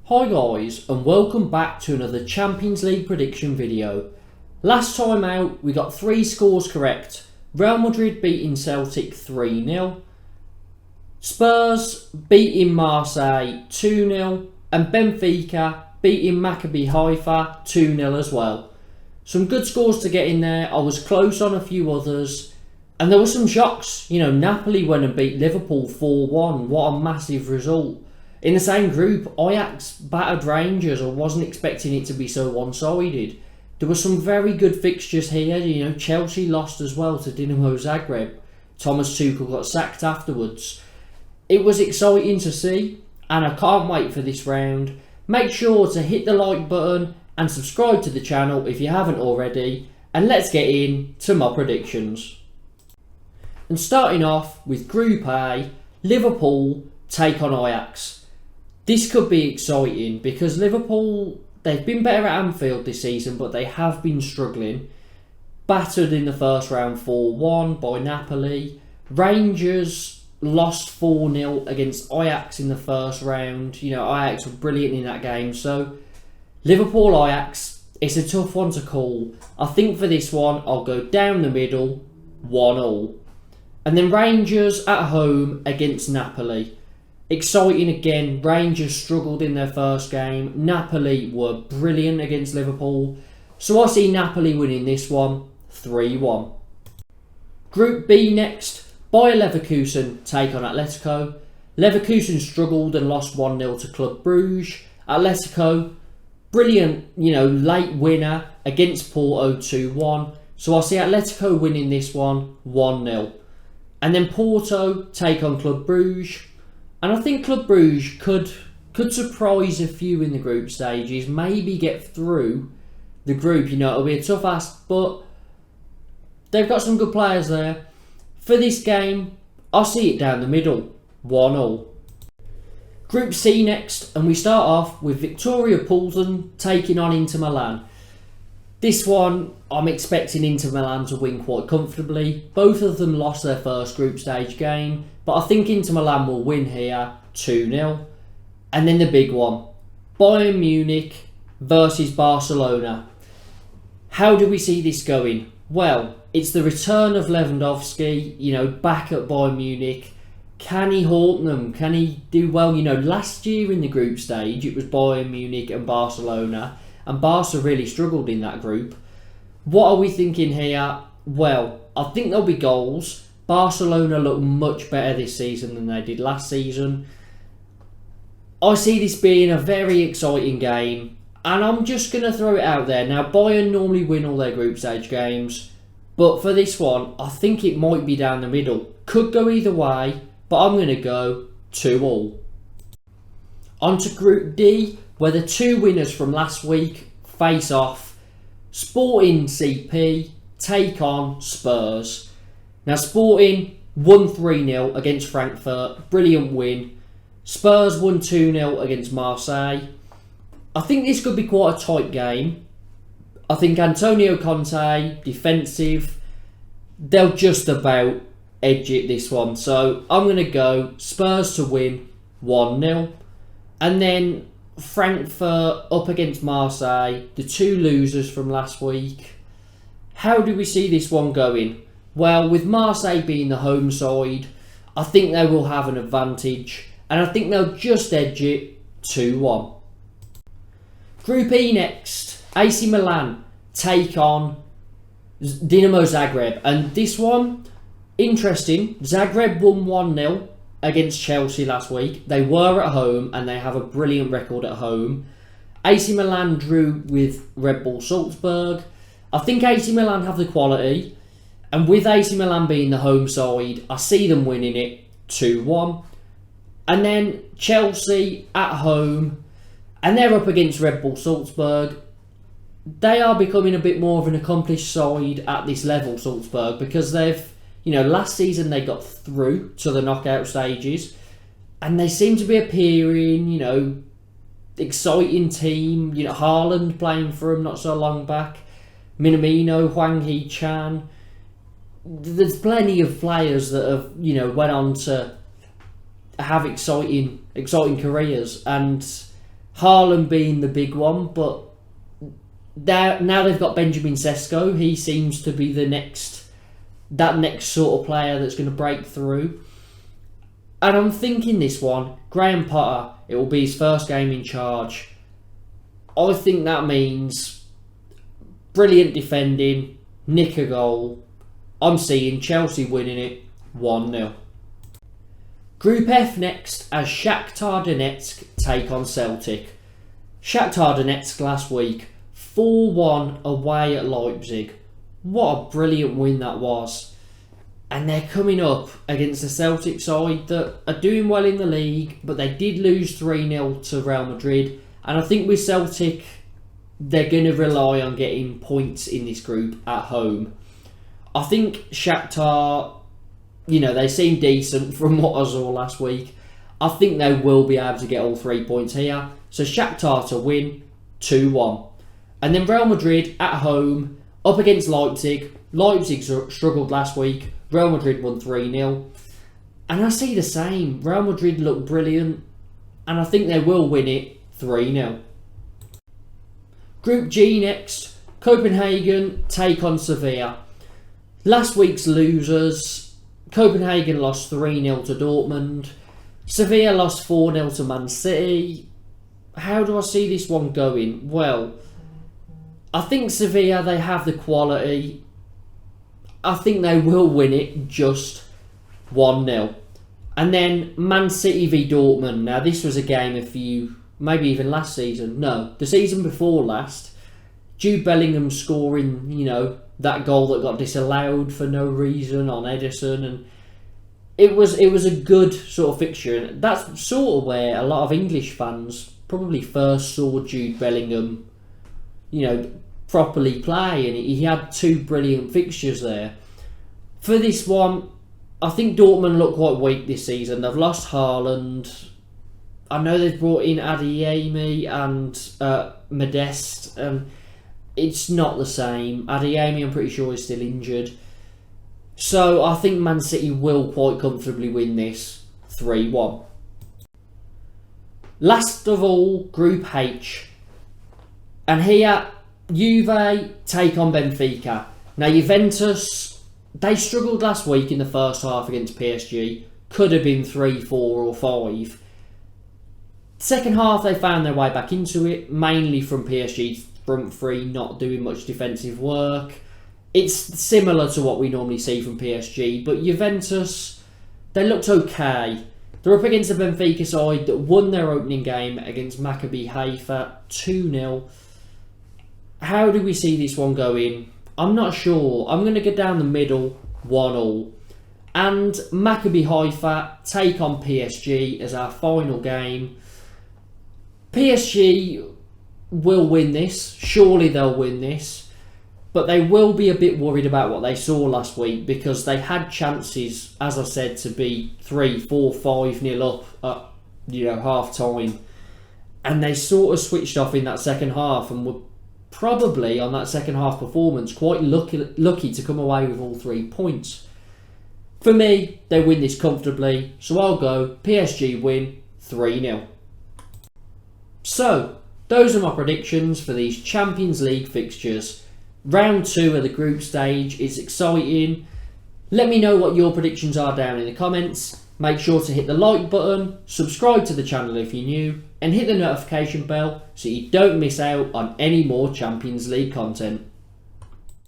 Hi guys, and welcome back to another Champions League prediction video. Last time out we got 3 scores correct. Real Madrid beating Celtic 3-0, Spurs beating Marseille 2-0, and Benfica beating Maccabi Haifa 2-0 as well. Some good scores to get in there. I was close on a few others, and there were some shocks. Napoli went and beat Liverpool 4-1. What a massive result. In the same group, Ajax battered Rangers. I wasn't expecting it to be so one-sided. There were some very good fixtures here. Chelsea lost as well to Dinamo Zagreb. Thomas Tuchel got sacked afterwards. It was exciting to see, and I can't wait for this round. Make sure to hit the like button and subscribe to the channel if you haven't already. And let's get into my predictions. And starting off with Group A, Liverpool take on Ajax. This could be exciting because Liverpool, they've been better at Anfield this season, but they have been struggling. Battered in the first round 4-1 by Napoli. Rangers lost 4-0 against Ajax in the first round. Ajax were brilliant in that game. So, Liverpool-Ajax, it's a tough one to call. I think for this one, I'll go down the middle, 1-1. And then Rangers at home against Napoli. Exciting again. Rangers struggled in their first game. Napoli were brilliant against Liverpool. So I see Napoli winning this one 3-1. Group B next. Bayer Leverkusen take on Atletico. Leverkusen struggled and lost 1-0 to Club Brugge. Atletico, brilliant, late winner against Porto 2-1. So I see Atletico winning this one 1-0. And then Porto take on Club Brugge. And I think Club Brugge could surprise a few in the group stages, maybe get through the group. It'll be a tough ask, but they've got some good players there. For this game, I see it down the middle, 1-0. Group C next, and we start off with Viktoria Plzen taking on Inter Milan. This one, I'm expecting Inter Milan to win quite comfortably. Both of them lost their first group stage game, but I think Inter Milan will win here 2-0. And then the big one, Bayern Munich versus Barcelona. How do we see this going? Well, it's the return of Lewandowski, back at Bayern Munich. Can he haunt them? Can he do well? Last year in the group stage, it was Bayern Munich and Barcelona. And Barca really struggled in that group. What are we thinking here? Well, I think there'll be goals. Barcelona look much better this season than they did last season. I see this being a very exciting game. And I'm just going to throw it out there. Now, Bayern normally win all their group stage games. But for this one, I think it might be down the middle. Could go either way. But I'm going to go 2-2. On to Group D, where the 2 winners from last week face off. Sporting CP take on Spurs. Now Sporting won 3-0 against Frankfurt, brilliant win. Spurs won 2-0 against Marseille. I think this could be quite a tight game. I think Antonio Conte, defensive, they'll just about edge it this one. So I'm going to go Spurs to win 1-0. And then Frankfurt up against Marseille, the 2 losers from last week. How do we see this one going? Well, with Marseille being the home side, I think they will have an advantage. And I think they'll just edge it 2-1. Group E next. AC Milan take on Dinamo Zagreb. And this one, interesting. Zagreb won 1-0. Against Chelsea last week. They were at home and they have a brilliant record at home. AC Milan drew with Red Bull Salzburg. I think AC Milan have the quality, and with AC Milan being the home side, I see them winning it 2-1. And then Chelsea at home, and they're up against Red Bull Salzburg. They are becoming a bit more of an accomplished side at this level, Salzburg, because they've last season they got through to the knockout stages and they seem to be appearing, exciting team. Haaland playing for them not so long back. Minamino, Hwang Hee-chan. There's plenty of players that have, went on to have exciting careers, and Haaland being the big one, but now they've got Benjamin Sesko. He seems to be that next sort of player that's going to break through. And I'm thinking this one, Graham Potter, it will be his first game in charge. I think that means brilliant defending, nick a goal. I'm seeing Chelsea winning it 1-0. Group F next as Shakhtar Donetsk take on Celtic. Shakhtar Donetsk last week, 4-1 away at Leipzig. What a brilliant win that was. And they're coming up against the Celtic side that are doing well in the league, but they did lose 3-0 to Real Madrid. And I think with Celtic, they're going to rely on getting points in this group at home. I think Shakhtar, they seem decent from what I saw last week. I think they will be able to get all 3 points here. So Shakhtar to win 2-1. And then Real Madrid at home up against Leipzig. Leipzig struggled last week. Real Madrid won 3-0. And I see the same. Real Madrid look brilliant. And I think they will win it 3-0. Group G next. Copenhagen take on Sevilla. Last week's losers. Copenhagen lost 3-0 to Dortmund. Sevilla lost 4-0 to Man City. How do I see this one going? Well, I think Sevilla, they have the quality. I think they will win it just 1-0. And then Man City v Dortmund. Now, this was a game maybe even last season. No, the season before last. Jude Bellingham scoring, that goal that got disallowed for no reason on Ederson. And it was a good sort of fixture. And that's sort of where a lot of English fans probably first saw Jude Bellingham, properly play, and he had 2 brilliant fixtures there. For this one, I think Dortmund look quite weak this season. They've lost Haaland. I know they've brought in Adeyemi and Modeste, and it's not the same. Adeyemi, I'm pretty sure, is still injured. So I think Man City will quite comfortably win this 3-1. Last of all, Group H. And here, Juve take on Benfica. Now, Juventus, they struggled last week in the first half against PSG. Could have been 3, 4 or 5. Second half, they found their way back into it, mainly from PSG's front three not doing much defensive work. It's similar to what we normally see from PSG, but Juventus, they looked okay. They're up against a Benfica side that won their opening game against Maccabi Haifa 2-0. How do we see this one going? I'm not sure. I'm going to go down the middle, 1-1. And Maccabi Haifa take on PSG as our final game. PSG will win this. Surely they'll win this. But they will be a bit worried about what they saw last week, because they had chances, as I said, to be 3, 4, 5-0 up at half time. And they sort of switched off in that second half and were probably, on that second half performance, quite lucky to come away with all 3 points. For me, they win this comfortably, so I'll go PSG win 3-0. So, those are my predictions for these Champions League fixtures. Round 2 of the group stage is exciting. Let me know what your predictions are down in the comments. Make sure to hit the like button, subscribe to the channel if you're new, and hit the notification bell so you don't miss out on any more Champions League content.